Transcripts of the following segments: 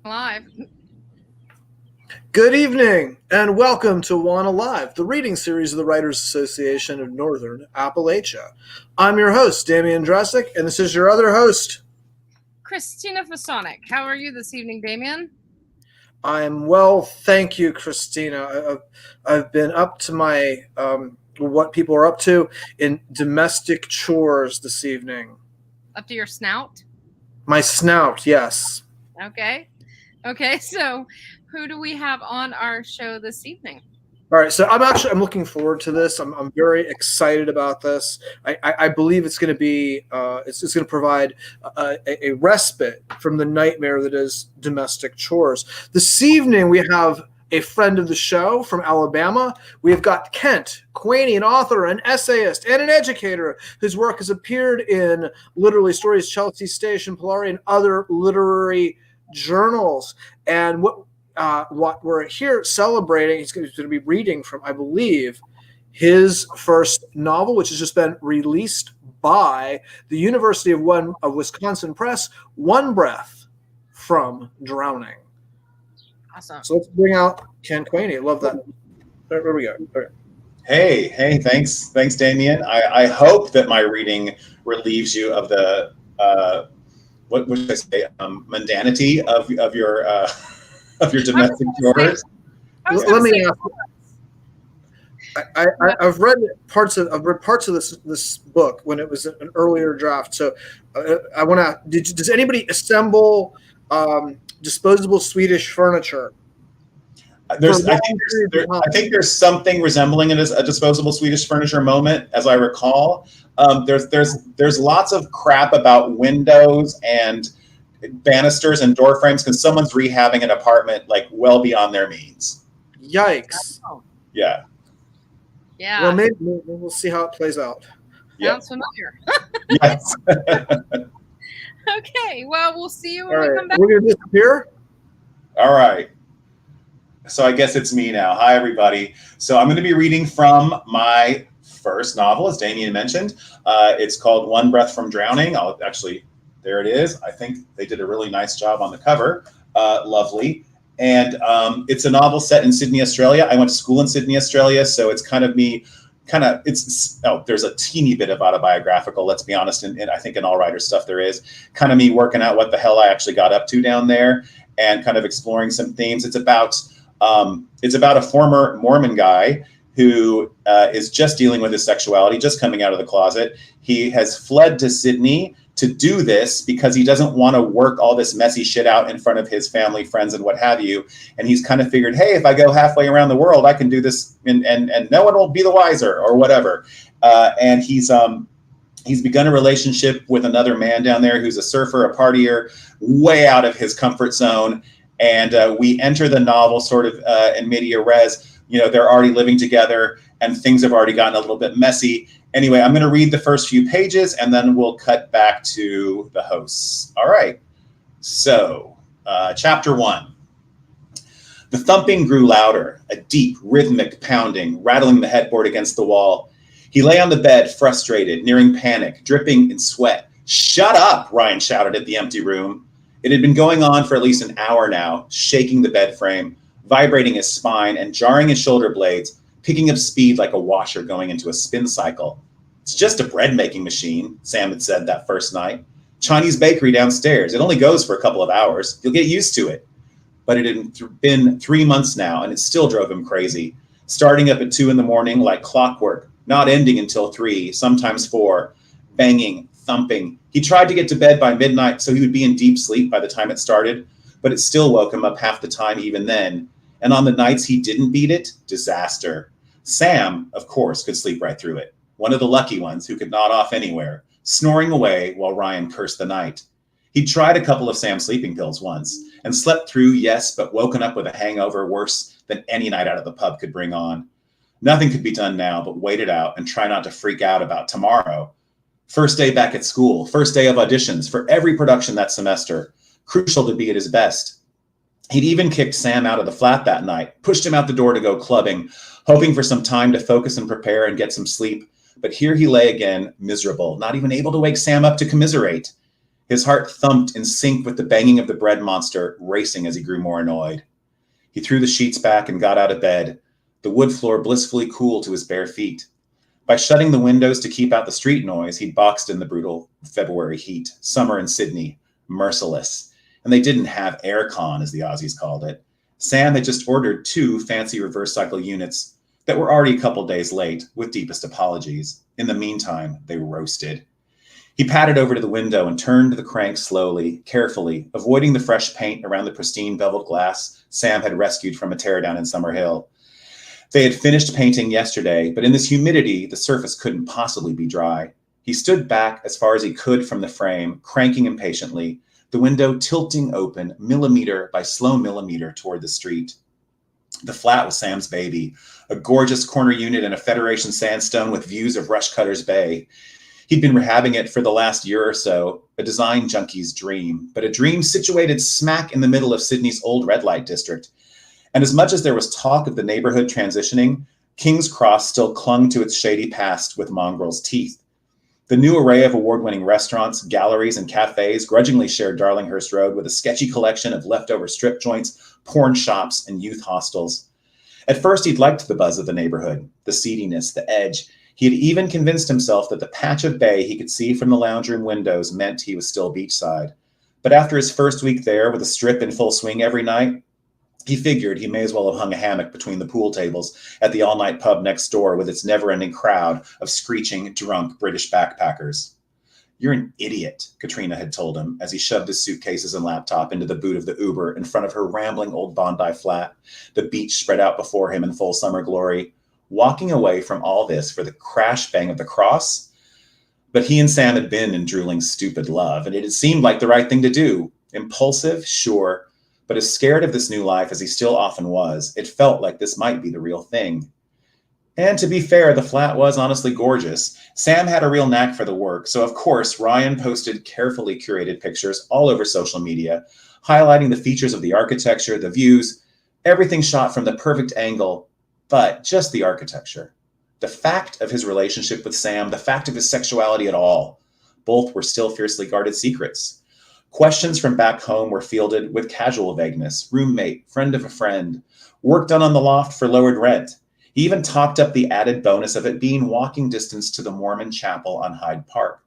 Live. Good evening, and welcome to WANA Live, the reading series of the Writers Association of Northern Appalachia. I'm your host, Damian Dresick, and this is your other host, Christina Fasonic. How are you this evening, Damian? I'm well, thank you, Christina. I've been up to my, what people are up to in domestic chores this evening. Up to your snout? My snout, yes. Okay, so who do we have on our show this evening? All right, so I'm looking forward to this. I'm very excited about this. I believe it's going to be it's going to provide a respite from the nightmare that is domestic chores. This evening we have a friend of the show from Alabama. We have got Kent Quaney, an author, an essayist, and an educator whose work has appeared in Literary Stories, Chelsea Station, Polari, and other literary journals. And what we're here celebrating, he's going to be reading from, I believe, his first novel, which has just been released by the University of Wisconsin Press, One Breath from Drowning. Awesome. So let's bring out Ken Quaney. I love that. There we go. Okay. Hey, thanks, Damian. I hope that my reading relieves you of the what should I say, mundanity of your domestic chores. Let me ask. I've read parts of this book when it was an earlier draft. So I want to. Does anybody assemble disposable Swedish furniture? I think there's something resembling a disposable Swedish furniture moment, as I recall. There's lots of crap about windows and banisters and door frames because someone's rehabbing an apartment like well beyond their means. Yikes! Yeah. Yeah. Well, maybe we'll see how it plays out. Sounds familiar. Yes. Okay. Well, we'll see you when All we right. come back. We're gonna disappear. All right. So I guess it's me now. Hi, everybody. So I'm going to be reading from my first novel, as Damian mentioned. It's called One Breath from Drowning. There it is. I think they did a really nice job on the cover. Lovely. And it's a novel set in Sydney, Australia. I went to school in Sydney, Australia, so it's kind of me, there's a teeny bit of autobiographical, let's be honest, and I think in all writer stuff there is, kind of me working out what the hell I actually got up to down there and kind of exploring some themes. It's about a former Mormon guy who is just dealing with his sexuality, just coming out of the closet. He has fled to Sydney to do this because he doesn't want to work all this messy shit out in front of his family, friends, and what have you. And he's kind of figured, hey, if I go halfway around the world, I can do this and no one will be the wiser or whatever. And he's begun a relationship with another man down there who's a surfer, a partier, way out of his comfort zone. And we enter the novel sort of in media res. They're already living together and things have already gotten a little bit messy. Anyway, I'm going to read the first few pages and then we'll cut back to the hosts. All right. So, chapter 1. The thumping grew louder, a deep, rhythmic pounding, rattling the headboard against the wall. He lay on the bed, frustrated, nearing panic, dripping in sweat. Shut up, Ryan shouted at the empty room. It had been going on for at least an hour now, shaking the bed frame, vibrating his spine and jarring his shoulder blades, picking up speed like a washer going into a spin cycle. It's just a bread-making machine, Sam had said that first night. Chinese bakery downstairs. It only goes for a couple of hours. You'll get used to it. But it had been 3 months now, and it still drove him crazy. Starting up at 2 a.m. like clockwork, not ending until 3, sometimes 4, banging, thumping. He tried to get to bed by midnight so he would be in deep sleep by the time it started, but it still woke him up half the time even then. And on the nights he didn't beat it, disaster. Sam, of course, could sleep right through it. One of the lucky ones who could nod off anywhere, snoring away while Ryan cursed the night. He'd tried a couple of Sam's sleeping pills once and slept through, yes, but woken up with a hangover worse than any night out of the pub could bring on. Nothing could be done now but wait it out and try not to freak out about tomorrow. First day back at school, first day of auditions for every production that semester. Crucial to be at his best. He'd even kicked Sam out of the flat that night, pushed him out the door to go clubbing, hoping for some time to focus and prepare and get some sleep. But here he lay again, miserable, not even able to wake Sam up to commiserate. His heart thumped in sync with the banging of the bread monster, racing as he grew more annoyed. He threw the sheets back and got out of bed, the wood floor blissfully cool to his bare feet. By shutting the windows to keep out the street noise, he'd boxed in the brutal February heat. Summer in Sydney, merciless. And they didn't have aircon, as the Aussies called it. Sam had just ordered 2 fancy reverse cycle units that were already a couple days late, with deepest apologies. In the meantime, they roasted. He padded over to the window and turned the crank slowly, carefully, avoiding the fresh paint around the pristine beveled glass Sam had rescued from a teardown in Summer Hill. They had finished painting yesterday, but in this humidity, the surface couldn't possibly be dry. He stood back as far as he could from the frame, cranking impatiently, the window tilting open millimeter by slow millimeter toward the street. The flat was Sam's baby, a gorgeous corner unit in a Federation sandstone with views of Rushcutter's Bay. He'd been rehabbing it for the last year or so, a design junkie's dream, but a dream situated smack in the middle of Sydney's old red light district. And as much as there was talk of the neighborhood transitioning, King's Cross still clung to its shady past with mongrel's teeth. The new array of award-winning restaurants, galleries, and cafes grudgingly shared Darlinghurst Road with a sketchy collection of leftover strip joints, porn shops, and youth hostels. At first, he'd liked the buzz of the neighborhood, the seediness, the edge. He had even convinced himself that the patch of bay he could see from the lounge room windows meant he was still beachside. But after his first week there, with a strip in full swing every night, he figured he may as well have hung a hammock between the pool tables at the all-night pub next door with its never-ending crowd of screeching, drunk British backpackers. "You're an idiot," Katrina had told him as he shoved his suitcases and laptop into the boot of the Uber in front of her rambling old Bondi flat, the beach spread out before him in full summer glory, walking away from all this for the crash bang of the cross. But he and Sam had been in drooling, stupid love, and it had seemed like the right thing to do. Impulsive, sure, but as scared of this new life as he still often was, it felt like this might be the real thing. And to be fair, the flat was honestly gorgeous. Sam had a real knack for the work, so of course, Ryan posted carefully curated pictures all over social media, highlighting the features of the architecture, the views, everything shot from the perfect angle, but just the architecture. The fact of his relationship with Sam, the fact of his sexuality at all, both were still fiercely guarded secrets. Questions from back home were fielded with casual vagueness: roommate, friend of a friend, work done on the loft for lowered rent. He even topped up the added bonus of it being walking distance to the Mormon chapel on Hyde Park.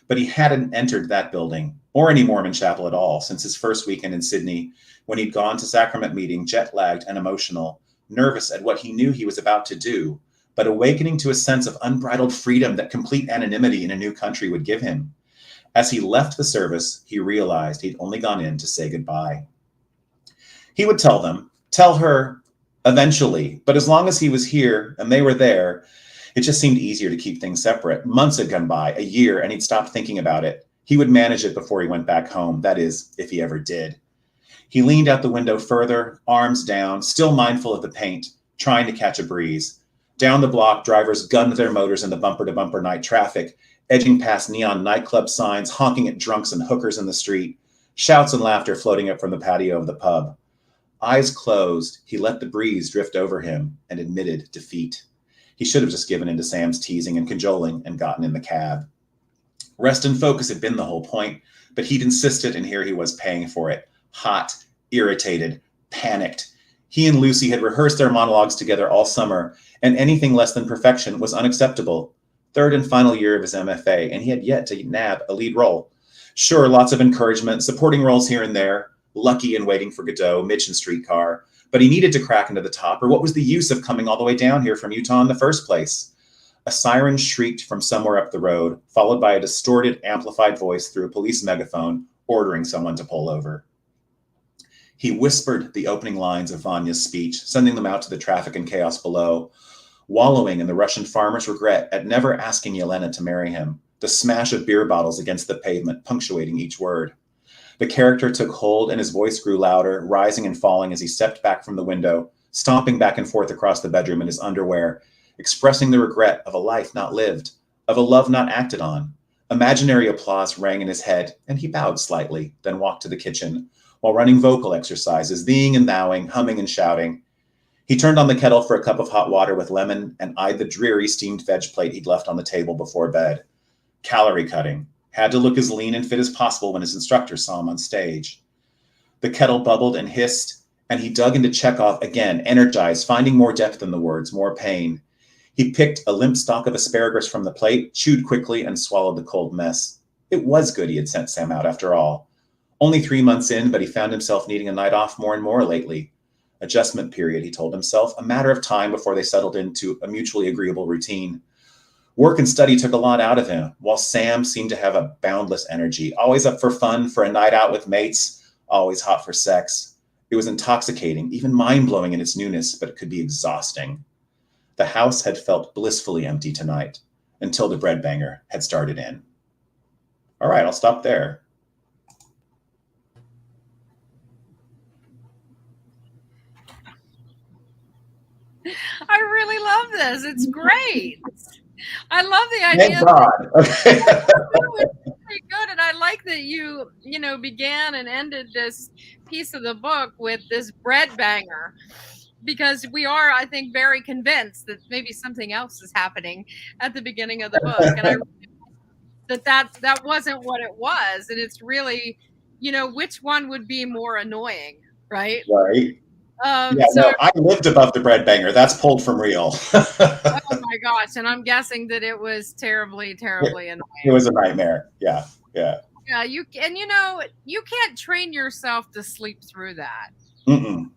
But he hadn't entered that building, or any Mormon chapel at all, since his first weekend in Sydney, when he'd gone to sacrament meeting jet-lagged and emotional, nervous at what he knew he was about to do, but awakening to a sense of unbridled freedom that complete anonymity in a new country would give him. As he left the service, he realized he'd only gone in to say goodbye. He would tell her, eventually, but as long as he was here and they were there, it just seemed easier to keep things separate. Months had gone by, a year, and he'd stopped thinking about it. He would manage it before he went back home, that is, if he ever did. He leaned out the window further, arms down, still mindful of the paint, trying to catch a breeze. Down the block, drivers gunned their motors in the bumper-to-bumper night traffic, edging past neon nightclub signs, honking at drunks and hookers in the street, shouts and laughter floating up from the patio of the pub. Eyes closed, he let the breeze drift over him and admitted defeat. He should have just given in to Sam's teasing and cajoling and gotten in the cab. Rest and focus had been the whole point, but he'd insisted, and here he was paying for it. Hot, irritated, panicked. He and Lucy had rehearsed their monologues together all summer, and anything less than perfection was unacceptable. Third and final year of his MFA, and he had yet to nab a lead role. Sure, lots of encouragement, supporting roles here and there, Lucky and Waiting for Godot, Mitch and Streetcar, but he needed to crack into the top, or what was the use of coming all the way down here from Utah in the first place? A siren shrieked from somewhere up the road, followed by a distorted, amplified voice through a police megaphone, ordering someone to pull over. He whispered the opening lines of Vanya's speech, sending them out to the traffic and chaos below, wallowing in the Russian farmer's regret at never asking Yelena to marry him, the smash of beer bottles against the pavement punctuating each word. The character took hold and his voice grew louder, rising and falling as he stepped back from the window, stomping back and forth across the bedroom in his underwear, expressing the regret of a life not lived, of a love not acted on. Imaginary applause rang in his head, and he bowed slightly, then walked to the kitchen, while running vocal exercises, theeing and thouing, humming and shouting. He turned on the kettle for a cup of hot water with lemon and eyed the dreary steamed veg plate he'd left on the table before bed. Calorie cutting. Had to look as lean and fit as possible when his instructor saw him on stage. The kettle bubbled and hissed, and he dug into Chekhov again, energized, finding more depth in the words, more pain. He picked a limp stalk of asparagus from the plate, chewed quickly, and swallowed the cold mess. It was good he had sent Sam out after all. Only 3 months in, but he found himself needing a night off more and more lately. Adjustment period, he told himself, a matter of time before they settled into a mutually agreeable routine. Work and study took a lot out of him, while Sam seemed to have a boundless energy, always up for fun, for a night out with mates, always hot for sex. It was intoxicating, even mind-blowing in its newness, but it could be exhausting. The house had felt blissfully empty tonight, until the bread banger had started in. All right, I'll stop there. I really love this. It's great. I love the idea. Thank God. Okay. Pretty good, and I like that you began and ended this piece of the book with this bread banger, because we are, I think, very convinced that maybe something else is happening at the beginning of the book, and I that wasn't what it was, and it's really, which one would be more annoying, right? Right. So, no, I lived above the bread banger. That's pulled from real. Oh my gosh. And I'm guessing that it was terribly, terribly annoying. It was a nightmare. Yeah. Yeah. You can't train yourself to sleep through that. Mm-mm.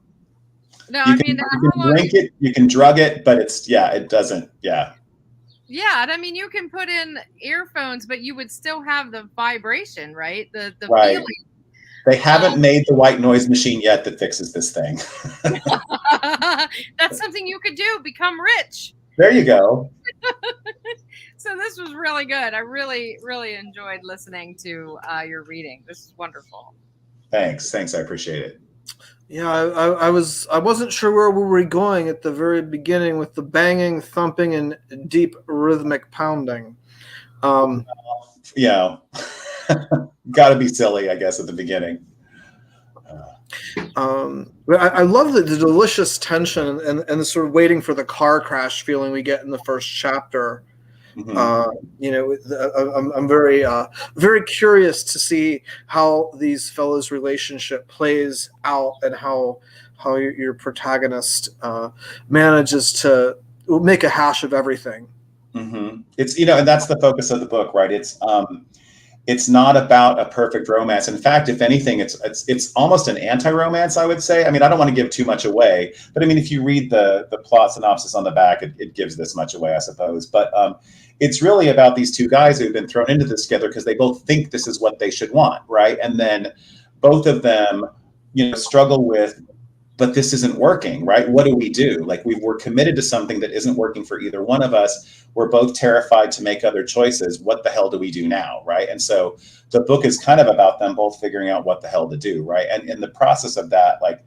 No, you can drink it, you can drug it, but it doesn't. Yeah. Yeah. And I mean, you can put in earphones, but you would still have the vibration, right? The right. feeling. They haven't made the white noise machine yet that fixes this thing. That's something you could do. Become rich. There you go. So this was really good. I really, really enjoyed listening to your reading. This is wonderful. Thanks. I appreciate it. Yeah, I wasn't sure where we were going at the very beginning with the banging, thumping, and deep rhythmic pounding. Yeah. Got to be silly, I guess, at the beginning. I love the delicious tension and the sort of waiting for the car crash feeling we get in the first chapter. Mm-hmm. I'm very very curious to see how these fellows' relationship plays out and how your protagonist manages to make a hash of everything. Mm-hmm. It's and that's the focus of the book, right? It's not about a perfect romance. In fact, if anything, it's almost an anti-romance, I would say. I mean, I don't want to give too much away, but I mean, if you read the plot synopsis on the back, it gives this much away, I suppose. But it's really about these two guys who've been thrown into this together because they both think this is what they should want, right? And then both of them, struggle with, but this isn't working, right? What do we do? Like, we're committed to something that isn't working for either one of us. We're both terrified to make other choices. What the hell do we do now, right? And so the book is kind of about them both figuring out what the hell to do, right? And in the process of that, like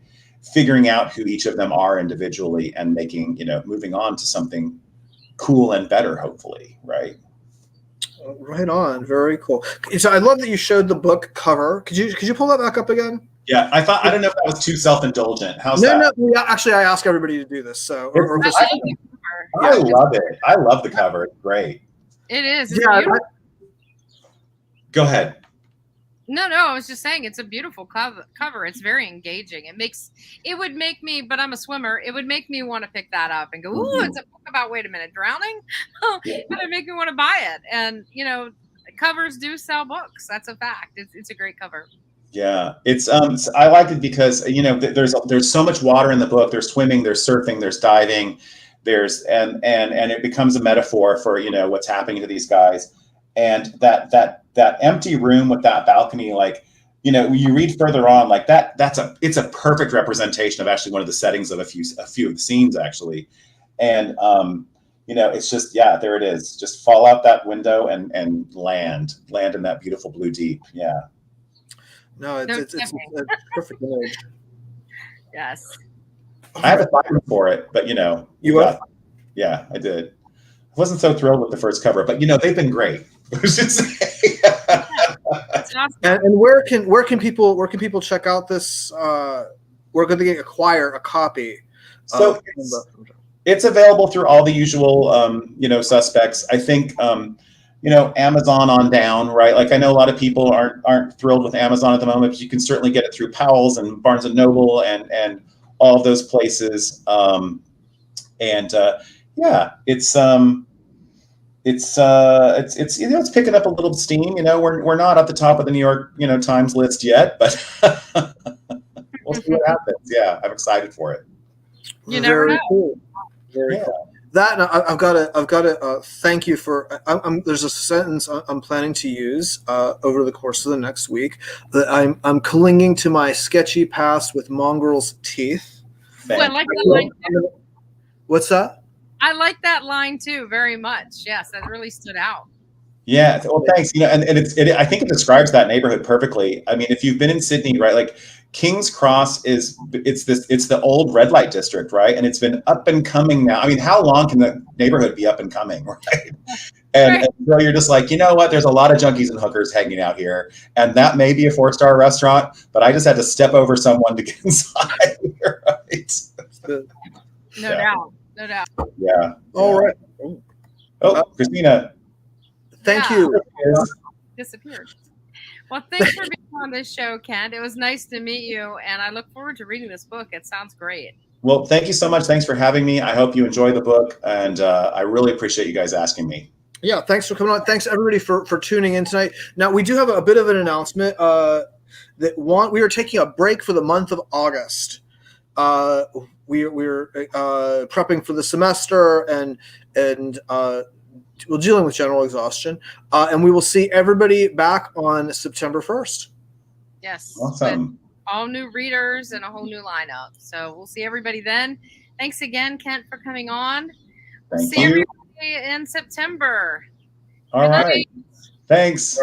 figuring out who each of them are individually and making, moving on to something cool and better, hopefully, right? Right on. Very cool. So I love that you showed the book cover. Could you pull that back up again? Yeah, I don't know if that was too self-indulgent. How's that? No. Actually, I ask everybody to do this. So, I love it. I love the cover. It's great. It is. It's go ahead. No, I was just saying it's a beautiful cover. It's very engaging. It would make me, but I'm a swimmer, it would make me want to pick that up and go, ooh, it's a book about, wait a minute, drowning? It would make me want to buy it. And, covers do sell books. That's a fact. It's a great cover. Yeah, it's I like it because there's so much water in the book. There's swimming, there's surfing, there's diving, there's and it becomes a metaphor for what's happening to these guys, and that empty room with that balcony, like you read further on, like it's a perfect representation of actually one of the settings of a few of the scenes actually, and it's just there it is, just fall out that window and land in that beautiful blue deep. Yeah. No, it's a perfect image. Yes. I have a fire for it, but you what? Yeah, I did. I wasn't so thrilled with the first cover, but they've been great. And where can people check out this? We're going to acquire a copy. So it's available through all the usual suspects. I think Amazon on down, right? Like I know a lot of people aren't thrilled with Amazon at the moment, but you can certainly get it through Powell's and Barnes and Noble and all of those places. Yeah, it's it's picking up a little steam. We're not at the top of the New York Times list yet, but we'll see what happens. Yeah, I'm excited for it. You never know. Cool. Very cool. That I've got to thank you for. There's a sentence I'm planning to use over the course of the next week that I'm clinging to my sketchy past with mongrel's teeth. I like that line too. What's that? I like that line too very much. Yes, that really stood out. Yeah. Well, thanks. And I think it describes that neighborhood perfectly. I mean, if you've been in Sydney, right, like King's Cross it's the old red light district, right? And it's been up and coming now. I mean, how long can the neighborhood be up and coming, right? And so you're just like, you know what? There's a lot of junkies and hookers hanging out here, and that may be a 4-star restaurant, but I just had to step over someone to get inside, right? No doubt. No doubt. Yeah. All right. Oh, Christina. Thank you. Disappeared. Well, thanks for being on this show, Kent. It was nice to meet you, and I look forward to reading this book. It sounds great. Well, thank you so much. Thanks for having me. I hope you enjoy the book, and I really appreciate you guys asking me. Yeah, thanks for coming on. Thanks everybody for tuning in tonight. Now we do have a bit of an announcement that we are taking a break for the month of August. We're prepping for the semester and we're dealing with general exhaustion, and we will see everybody back on September 1st. Yes. Awesome. All new readers and a whole new lineup. So we'll see everybody then. Thanks again, Kent, for coming on. Thank see you. everybody in September. All right. Thanks.